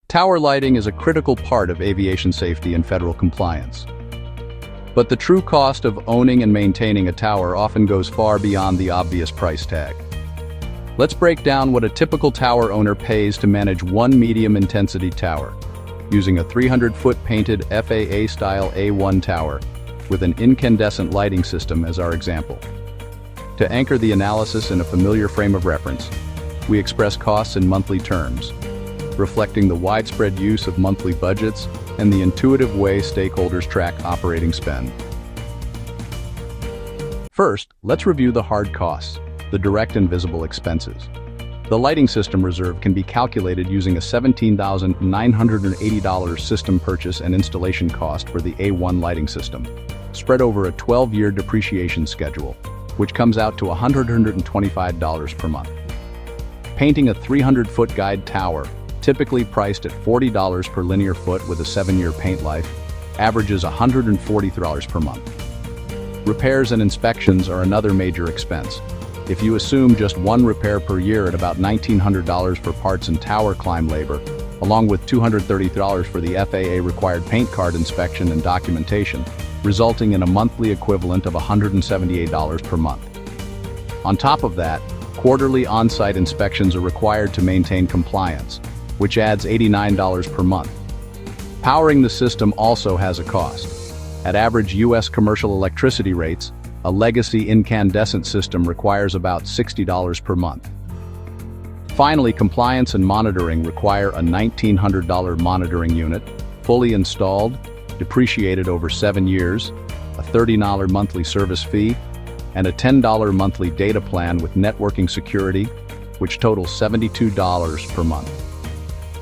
Tower lighting is a critical part of aviation safety and federal compliance. But the true cost of owning and maintaining a tower often goes far beyond the obvious price tag. Let's break down what a typical tower owner pays to manage one medium-intensity tower, using a 300-foot painted FAA-style A1 tower with an incandescent lighting system as our example. To anchor the analysis in a familiar frame of reference, we express costs in monthly terms, reflecting the widespread use of monthly budgets and the intuitive way stakeholders track operating spend. First, let's review the hard costs, the direct and visible expenses. The lighting system reserve can be calculated using a $17,980 system purchase and installation cost for the A1 lighting system, spread over a 12-year depreciation schedule, which comes out to $125 per month. Painting a 300-foot guide tower, typically priced at $40 per linear foot with a 7-year paint life, averages $140 per month. Repairs and inspections are another major expense. If you assume just one repair per year at about $1,900 for parts and tower climb labor, along with $230 for the FAA-required paint card inspection and documentation, resulting in a monthly equivalent of $178 per month. On top of that, quarterly on-site inspections are required to maintain compliance, which adds $89 per month. Powering the system also has a cost. At average U.S. commercial electricity rates, a legacy incandescent system requires about $60 per month. Finally, compliance and monitoring require a $1,900 monitoring unit, fully installed, depreciated over 7 years, a $30 monthly service fee, and a $10 monthly data plan with networking security, which totals $72 per month.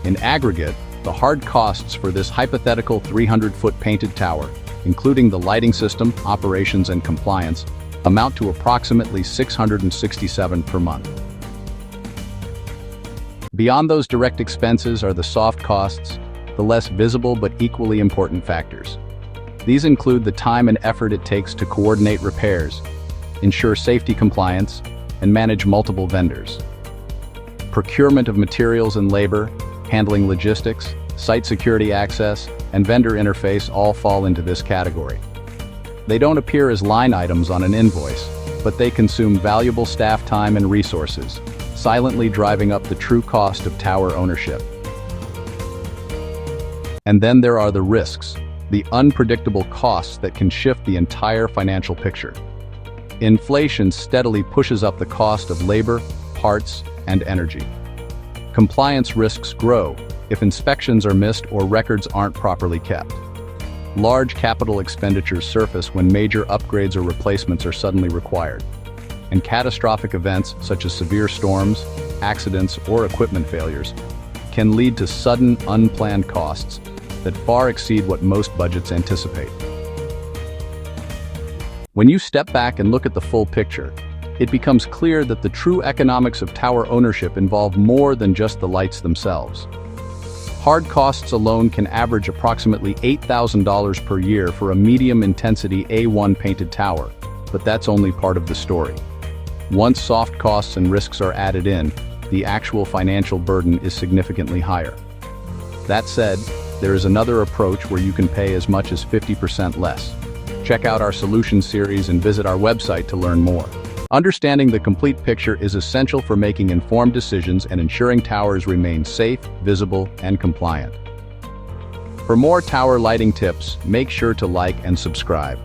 In aggregate, the hard costs for this hypothetical 300-foot painted tower, including the lighting system, operations, and compliance, amount to approximately $667 per month. Beyond those direct expenses are the soft costs, the less visible but equally important factors. These include the time and effort it takes to coordinate repairs, ensure safety compliance, and manage multiple vendors. Procurement of materials and labor, handling logistics, site security access, and vendor interface all fall into this category. They don't appear as line items on an invoice, but they consume valuable staff time and resources, silently driving up the true cost of tower ownership. And then there are the risks, the unpredictable costs that can shift the entire financial picture. Inflation steadily pushes up the cost of labor, parts, and energy. Compliance risks grow if inspections are missed or records aren't properly kept. Large capital expenditures surface when major upgrades or replacements are suddenly required. And catastrophic events such as severe storms, accidents, or equipment failures can lead to sudden, unplanned costs that far exceed what most budgets anticipate. When you step back and look at the full picture, it becomes clear that the true economics of tower ownership involve more than just the lights themselves. Hard costs alone can average approximately $8,000 per year for a medium-intensity A1 painted tower, but that's only part of the story. Once soft costs and risks are added in, the actual financial burden is significantly higher. That said, there is another approach where you can pay as much as 50% less. Check out our solution series and visit our website to learn more. Understanding the complete picture is essential for making informed decisions and ensuring towers remain safe, visible, and compliant. For more tower lighting tips, make sure to like and subscribe.